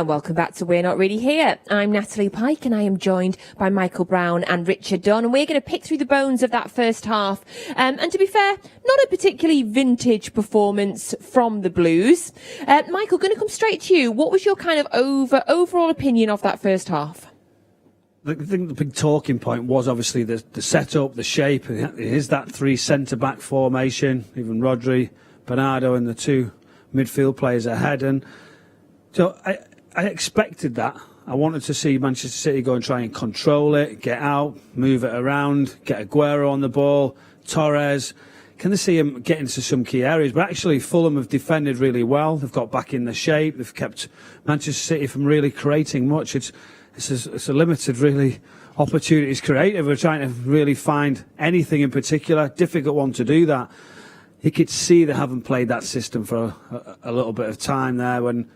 And welcome back to We're Not Really Here. I'm Natalie Pike and I am joined by Michael Brown and Richard Dunne, and we're going to pick through the bones of that first half. And to be fair, not a particularly vintage performance from the Blues. Michael, going to come straight to you. What was your kind of overall opinion of that first half? I think the big talking point was obviously the setup, the shape. It is that three centre-back formation, even Rodri, Bernardo and the two midfield players ahead. And so I expected that. I wanted to see Manchester City go and try and control it, get out, move it around, get Aguero on the ball, Torres. Can they see him get into some key areas? But actually, Fulham have defended really well. They've got back in the shape. They've kept Manchester City from really creating much. It's a limited, really, opportunities created. We're trying to really find anything in particular. Difficult one to do that. You could see they haven't played that system for a little bit of time there when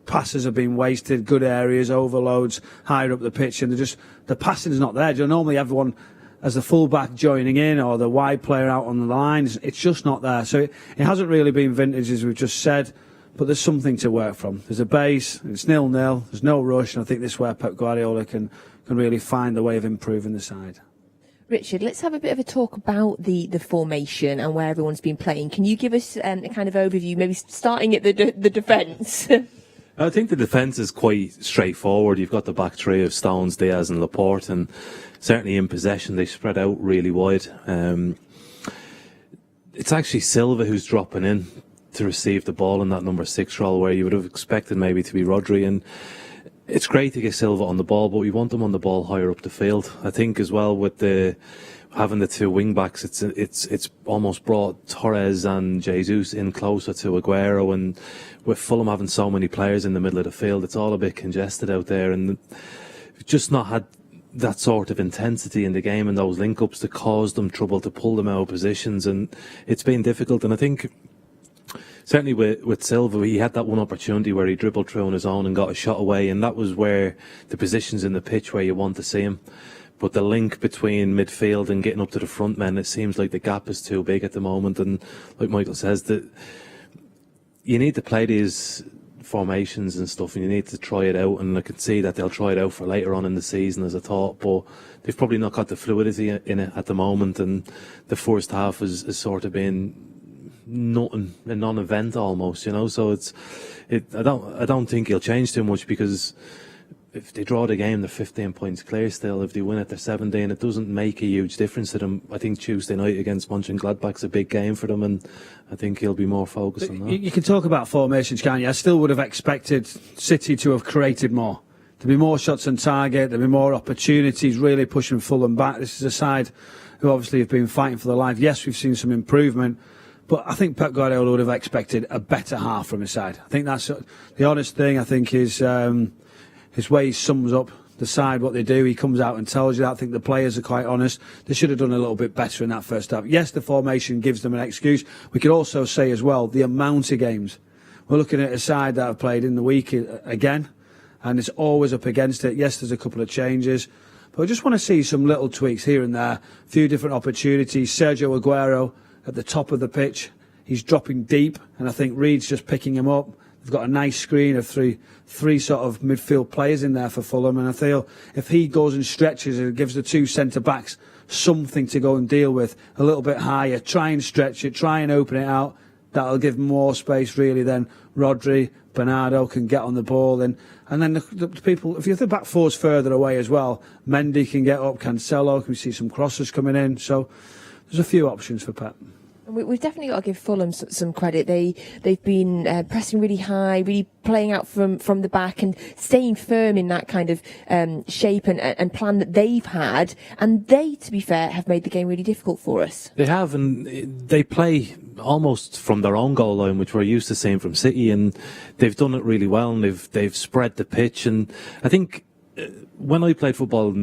passes have been wasted, good areas, overloads, higher up the pitch, and the passing's not there. Normally everyone as the full-back joining in or the wide player out on the lines, it's just not there. So it hasn't really been vintage, as we've just said, but there's something to work from. There's a base, it's 0-0, there's no rush, and I think this is where Pep Guardiola can really find the way of improving the side. Richard, let's have a bit of a talk about the formation and where everyone's been playing. Can you give us a kind of overview, maybe starting at the defence? I think the defence is quite straightforward. You've got the back three of Stones, Diaz and Laporte, and certainly in possession they spread out really wide. It's actually Silva who's dropping in to receive the ball in that number 6 role, where you would have expected maybe to be Rodri. And it's great to get Silva on the ball, but we want them on the ball higher up the field. I think as well with having the two wing backs, it's almost brought Torres and Jesus in closer to Aguero, and with Fulham having so many players in the middle of the field, it's all a bit congested out there, and we've just not had that sort of intensity in the game and those link-ups to cause them trouble, to pull them out of positions, and it's been difficult. And I think certainly with Silva, he had that one opportunity where he dribbled through on his own and got a shot away, and that was where the positions in the pitch where you want to see him. But the link between midfield and getting up to the front men, it seems like the gap is too big at the moment. And like Michael says, that you need to play these formations and stuff, and you need to try it out. And I can see that they'll try it out for later on in the season, as I thought. But they've probably not got the fluidity in it at the moment. And the first half has sort of been nothing, a non-event almost, So I don't think he'll change too much, because if they draw the game, they're 15 points clear still. If they win it, they're 17. It doesn't make a huge difference to them. I think Tuesday night against Mönchengladbach's a big game for them, and I think he'll be more focused on that. You can talk about formations, can't you? I still would have expected City to have created more. There'd be more shots on target, there'd be more opportunities, really pushing Fulham back. This is a side who obviously have been fighting for their life. Yes, we've seen some improvement, but I think Pep Guardiola would have expected a better half from his side. I think that's the honest thing. I think his way he sums up the side, what they do. He comes out and tells you that. I think the players are quite honest. They should have done a little bit better in that first half. Yes, the formation gives them an excuse. We could also say as well the amount of games. We're looking at a side that have played in the week again, and it's always up against it. Yes, there's a couple of changes, but I just want to see some little tweaks here and there, a few different opportunities. Sergio Aguero at the top of the pitch, he's dropping deep, and I think Reed's just picking him up. They've got a nice screen of three sort of midfield players in there for Fulham, and I feel if he goes and stretches and gives the two centre-backs something to go and deal with a little bit higher, try and stretch it, try and open it out, that'll give more space really. Then Rodri, Bernardo can get on the ball, and then the people, if you think back four's further away as well, Mendy can get up, Cancelo, can we see some crosses coming in, so there's a few options for Pep. We've definitely got to give Fulham some credit. They've been pressing really high, really playing out from the back and staying firm in that kind of shape and plan that they've had. And they, to be fair, have made the game really difficult for us. They have, and they play almost from their own goal line, which we're used to seeing from City, and they've done it really well, and they've spread the pitch. And I think when I played football,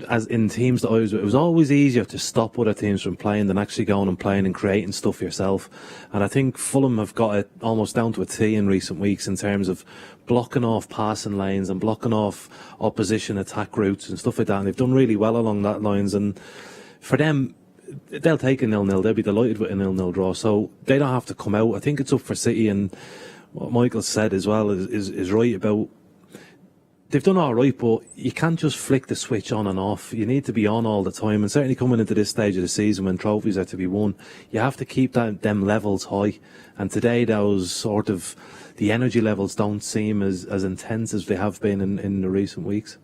as in teams that I was with, it was always easier to stop other teams from playing than actually going and playing and creating stuff yourself. And I think Fulham have got it almost down to a T in recent weeks in terms of blocking off passing lanes and blocking off opposition attack routes and stuff like that. And they've done really well along that lines. And for them, they'll take a 0-0. They'll be delighted with a 0-0 draw. So they don't have to come out. I think it's up for City. And what Michael said as well is right about they've done all right, but you can't just flick the switch on and off. You need to be on all the time, and certainly coming into this stage of the season when trophies are to be won, you have to keep them levels high. And today, the energy levels don't seem as intense as they have been in the recent weeks.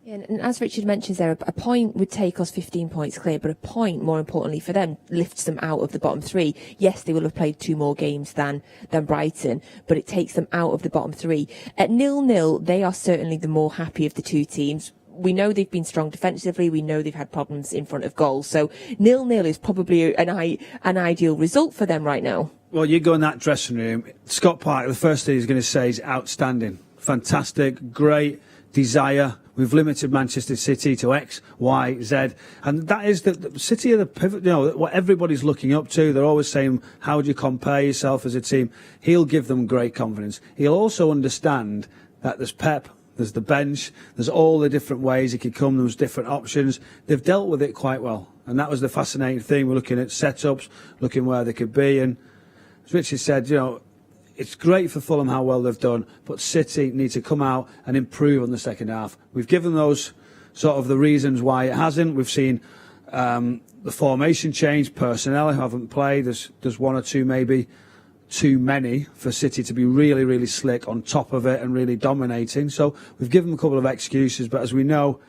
Yeah, and as Richard mentions there, a point would take us 15 points clear, but a point, more importantly for them, lifts them out of the bottom three. Yes, they will have played 2 more games than Brighton, but it takes them out of the bottom three. At 0-0, they are certainly the more happy of the two teams. We know they've been strong defensively. We know they've had problems in front of goals. So 0-0 is probably an ideal result for them right now. Well, you go in that dressing room, Scott Parker, the first thing he's going to say is outstanding, fantastic, great, desire. We've limited Manchester City to X, Y, Z. And that is the City are the pivot, what everybody's looking up to. They're always saying, how do you compare yourself as a team? He'll give them great confidence. He'll also understand that there's Pep, there's the bench, there's all the different ways he could come, there's different options. They've dealt with it quite well. And that was the fascinating thing. We're looking at setups, looking where they could be. And as Richard said, it's great for Fulham how well they've done, but City need to come out and improve on the second half. We've given those sort of the reasons why it hasn't. We've seen the formation change, personnel who haven't played. There's one or two maybe too many for City to be really, really slick on top of it and really dominating. So we've given them a couple of excuses, but as we know,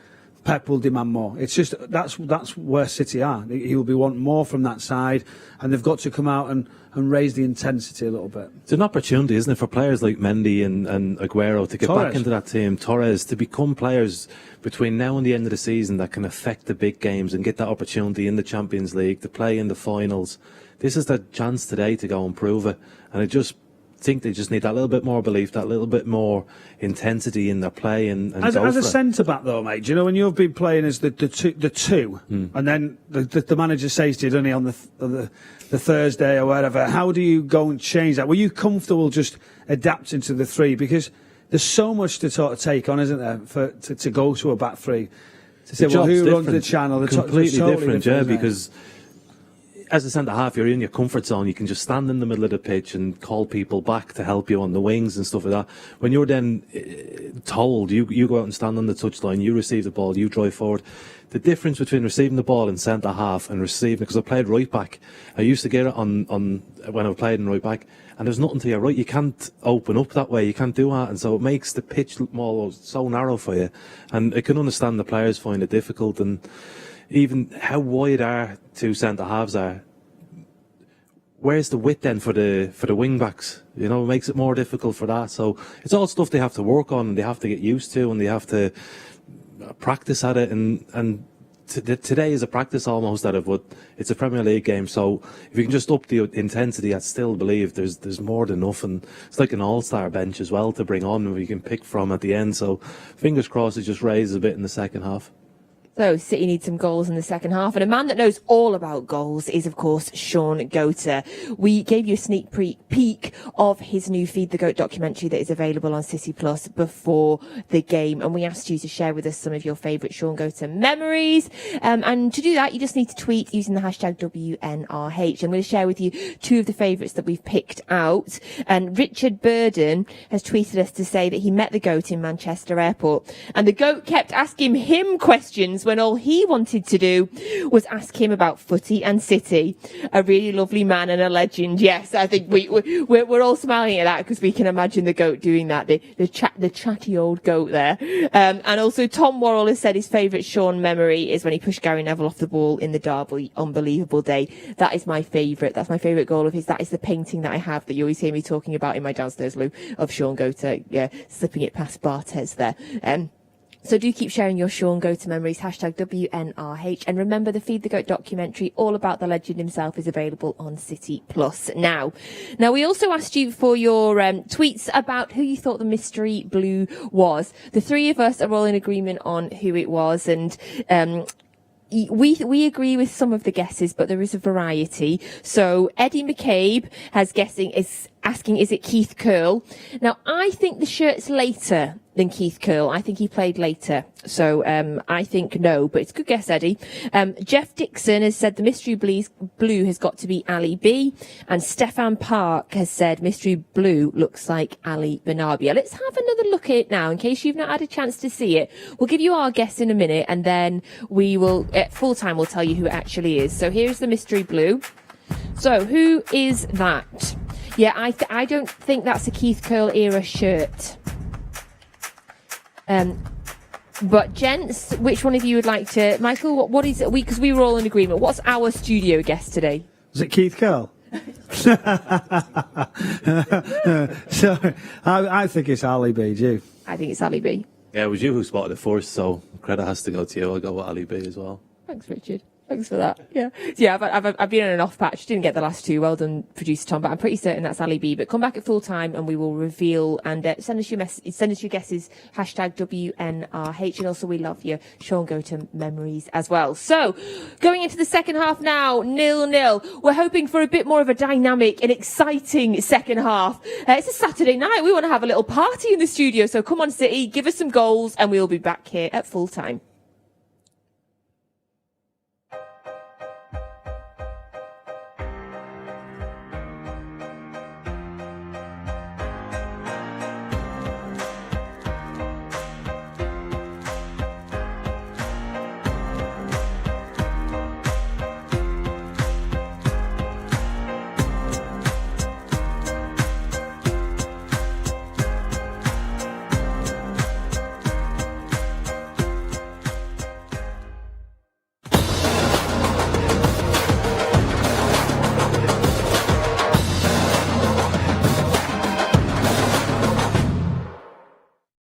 Pep will demand more. It's just that's where City are. He will be wanting more from that side, and they've got to come out and raise the intensity a little bit. It's an opportunity, isn't it, for players like Mendy and Aguero to get back into that team, Torres, to become players between now and the end of the season that can affect the big games and get that opportunity in the Champions League, to play in the finals. This is their chance today to go and prove it, and I just think they just need that little bit more belief, that little bit more intensity in their play, and as a centre back though, mate. When you've been playing as the two, and then the manager says to you, doesn't he, on the Thursday or whatever, how do you go and change that? Were you comfortable just adapting to the three? Because there's so much to sort of take on, isn't there, to go to a back three? To say, well, who runs the channel? Completely totally different, yeah, isn't it? because as a centre-half, you're in your comfort zone. You can just stand in the middle of the pitch and call people back to help you on the wings and stuff like that. When you're then told, you go out and stand on the touchline, you receive the ball, you drive forward. The difference between receiving the ball in centre-half and receiving, because I played right-back, I used to get it on when I played in right-back, and there's nothing to your right. You can't open up that way. You can't do that, and so it makes the pitch more so narrow for you. And I can understand the players find it difficult, and even how wide our two centre-halves are. Where's the width then for the wing backs? It makes it more difficult for that. So it's all stuff they have to work on, and they have to get used to, and they have to practice at it. And today is a practice almost at it, but it's a Premier League game. So if you can just up the intensity, I still believe there's more than enough, and it's like an all-star bench as well to bring on, where you can pick from at the end. So fingers crossed it just raises a bit in the second half. So City need some goals in the second half, and a man that knows all about goals is, of course, Shaun Goater. We gave you a sneak peek of his new Feed the Goat documentary that is available on City Plus before the game, and we asked you to share with us some of your favourite Shaun Goater memories. And to do that, you just need to tweet using the hashtag WNRH. I'm going to share with you 2 of the favourites that we've picked out. And Richard Burden has tweeted us to say that he met the Goat in Manchester Airport, and the Goat kept asking him questions when all he wanted to do was ask him about footy and City. A really lovely man and a legend. Yes, I think we're all smiling at that because we can imagine the Goat doing that. The chatty old Goat there. And also Tom Worrell has said his favourite Shaun memory is when he pushed Gary Neville off the ball in the derby. Unbelievable day. That is my favourite. That's my favourite goal of his. That is the painting that I have that you always hear me talking about in my downstairs loo of Shaun Goater, slipping it past Barthez there. So do keep sharing your Shaun Goater memories, hashtag WNRH. And remember, the Feed the Goat documentary, all about the legend himself, is available on City Plus now. Now, we also asked you for your tweets about who you thought the mystery blue was. The 3 of us are all in agreement on who it was, and we agree with some of the guesses, but there is a variety. So Eddie McCabe is asking, is it Keith Curle? Now, I think the shirt's later than Keith Curle. I think he played later. So I think no, but it's a good guess, Eddie. Jeff Dixon has said the mystery blue has got to be Ali B. And Stefan Park has said mystery blue looks like Ali Benarbia. Let's have another look at it now, in case you've not had a chance to see it. We'll give you our guess in a minute, and then we will, at full time, we'll tell you who it actually is. So here's the mystery blue. So who is that? Yeah, I don't think that's a Keith Curle era shirt. But gents, which one of you would like to? Michael, what is it? Because we were all in agreement. What's our studio guest today? Was it Keith Curle? So I think it's Ali B. Do you? I think it's Ali B. Yeah, it was you who spotted it first, so credit has to go to you. I'll go with Ali B as well. Thanks, Richard. Thanks for that. Yeah. I've been on an off patch. Didn't get the last two. Well done, producer Tom. But I'm pretty certain that's Ali B. But come back at full time and we will reveal, and send us your guesses. #WNRH. And also we love you. Sean Go to memories as well. So going into the second half now, 0-0. We're hoping for a bit more of a dynamic and exciting second half. It's a Saturday night. We want to have a little party in the studio. So come on, City, give us some goals and we'll be back here at full time.